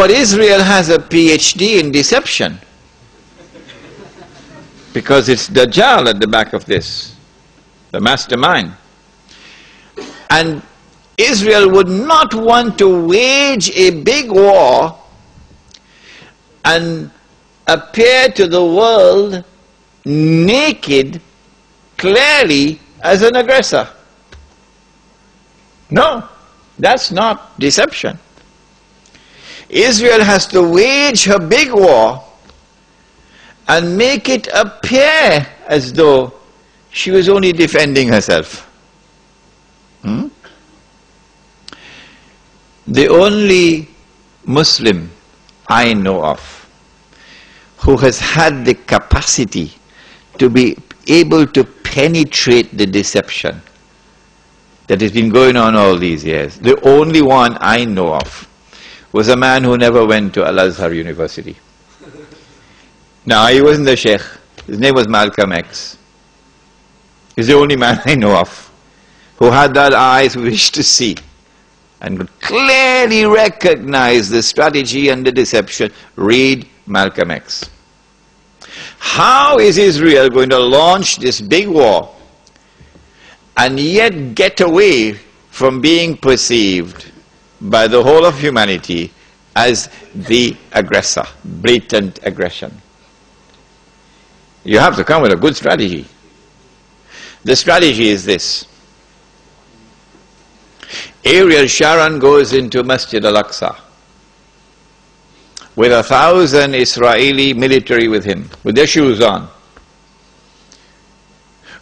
But Israel has a PhD in deception, because it's Dajjal at the back of this, the mastermind. And Israel would not want to wage a big war and appear to the world naked, clearly, as an aggressor. No, that's not deception. Israel has to wage her big war and make it appear as though she was only defending herself. The only Muslim I know of who has had the capacity to be able to penetrate the deception that has been going on all these years, the only one I know of, was a man who never went to Al-Azhar University. Now, he wasn't the Sheikh. His name was Malcolm X. He's the only man I know of who had that eyes wish to see and could clearly recognize the strategy and the deception. Read Malcolm X. How is Israel going to launch this big war and yet get away from being perceived by the whole of humanity as the aggressor, blatant aggression? You have to come with a good strategy. The strategy is this. Ariel Sharon goes into Masjid al-Aqsa with 1,000 Israeli military with him, with their shoes on,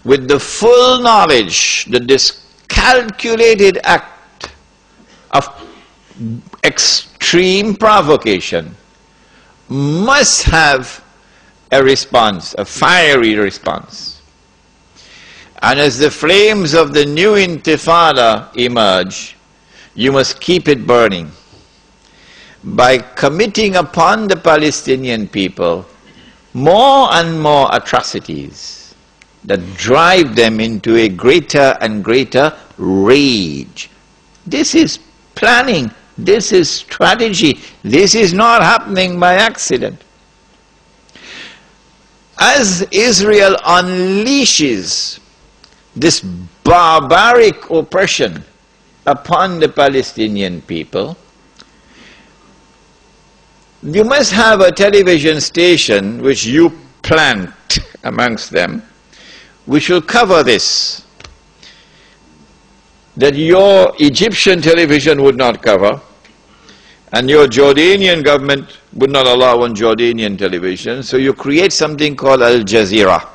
with the full knowledge that this calculated act of extreme provocation must have a response, a fiery response. And as the flames of the new intifada emerge, you must keep it burning by committing upon the Palestinian people more and more atrocities that drive them into a greater and greater rage. This is planning, this is strategy, this is not happening by accident. As Israel unleashes this barbaric oppression upon the Palestinian people, you must have a television station which you plant amongst them, which will cover this, that your Egyptian television would not cover, and your Jordanian government would not allow on Jordanian television, so you create something called Al Jazeera.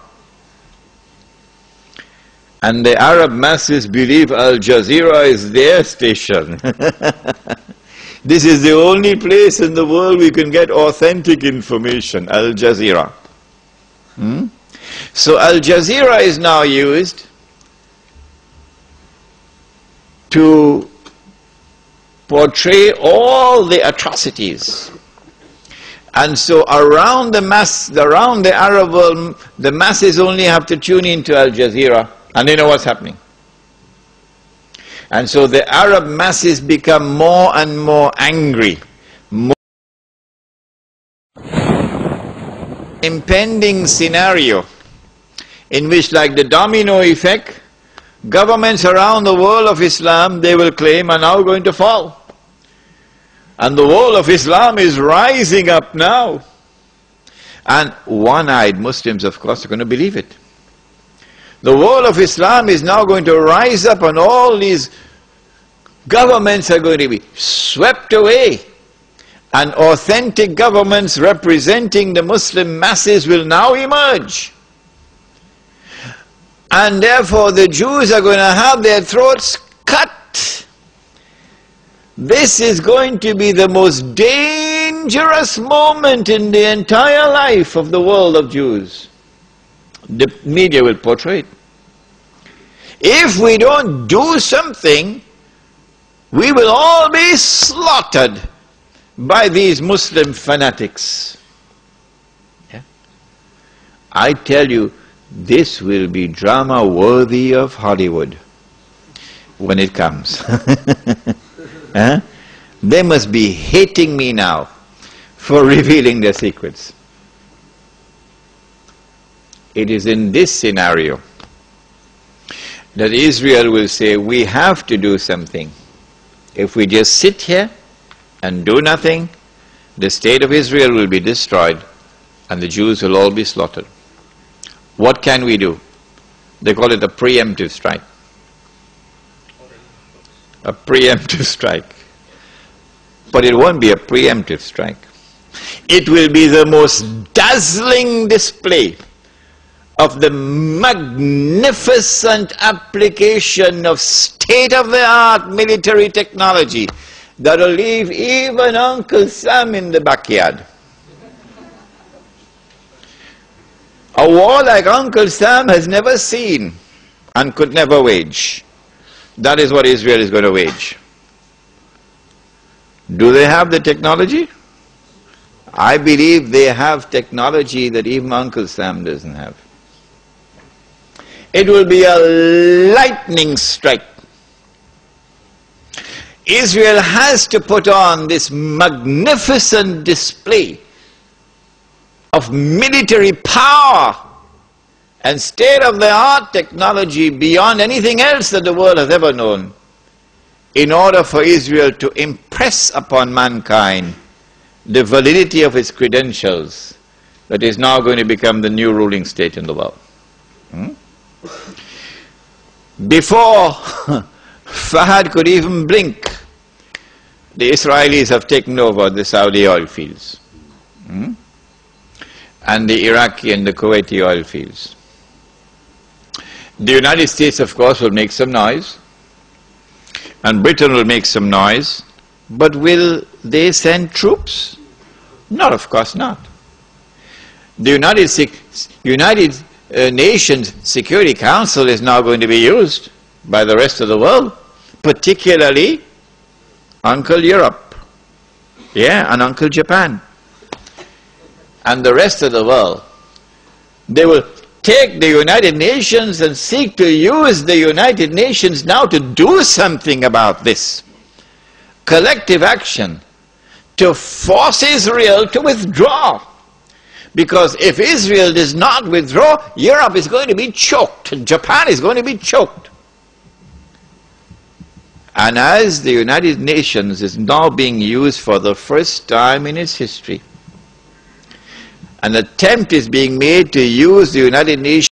And the Arab masses believe Al Jazeera is their station. This is the only place in the world we can get authentic information, Al Jazeera. So Al Jazeera is now used to portray all the atrocities. And so around the Arab world, the masses only have to tune into Al Jazeera and they know what's happening. And so the Arab masses become more and more angry. Impending scenario in which, like the domino effect, governments around the world of Islam, they will claim, are now going to fall. And the world of Islam is rising up now. And one-eyed Muslims, of course, are going to believe it. The world of Islam is now going to rise up and all these governments are going to be swept away. And authentic governments representing the Muslim masses will now emerge. And therefore the Jews are going to have their throats cut. This is going to be the most dangerous moment in the entire life of the world of Jews. The media will portray it. If we don't do something, we will all be slaughtered by these Muslim fanatics. Yeah? I tell you, this will be drama worthy of Hollywood when it comes. They must be hating me now. for revealing their secrets. It is in this scenario that Israel will say, we have to do something. If we just sit here and do nothing, the state of Israel will be destroyed and the Jews will all be slaughtered. What can we do? They call it a preemptive strike. A preemptive strike. But it won't be a preemptive strike. It will be the most dazzling display of the magnificent application of state-of-the-art military technology that will leave even Uncle Sam in the backyard. A war like Uncle Sam has never seen and could never wage. That is what Israel is going to wage. Do they have the technology? I believe they have technology that even Uncle Sam doesn't have. It will be a lightning strike. Israel has to put on this magnificent display of military power and state-of-the-art technology beyond anything else that the world has ever known, in order for Israel to impress upon mankind the validity of its credentials that is now going to become the new ruling state in the world. Before Fahad could even blink, the Israelis have taken over the Saudi oil fields and the Iraqi and the Kuwaiti oil fields. The United States, of course, will make some noise, and Britain will make some noise, but will they send troops? No, of course not. The United Nations Security Council is now going to be used by the rest of the world, particularly Uncle Europe, and Uncle Japan, and the rest of the world. They will take the United Nations and seek to use the United Nations now to do something about this. Collective action to force Israel to withdraw. Because if Israel does not withdraw, Europe is going to be choked, Japan is going to be choked. And as the United Nations is now being used for the first time in its history, an attempt is being made to use the United Nations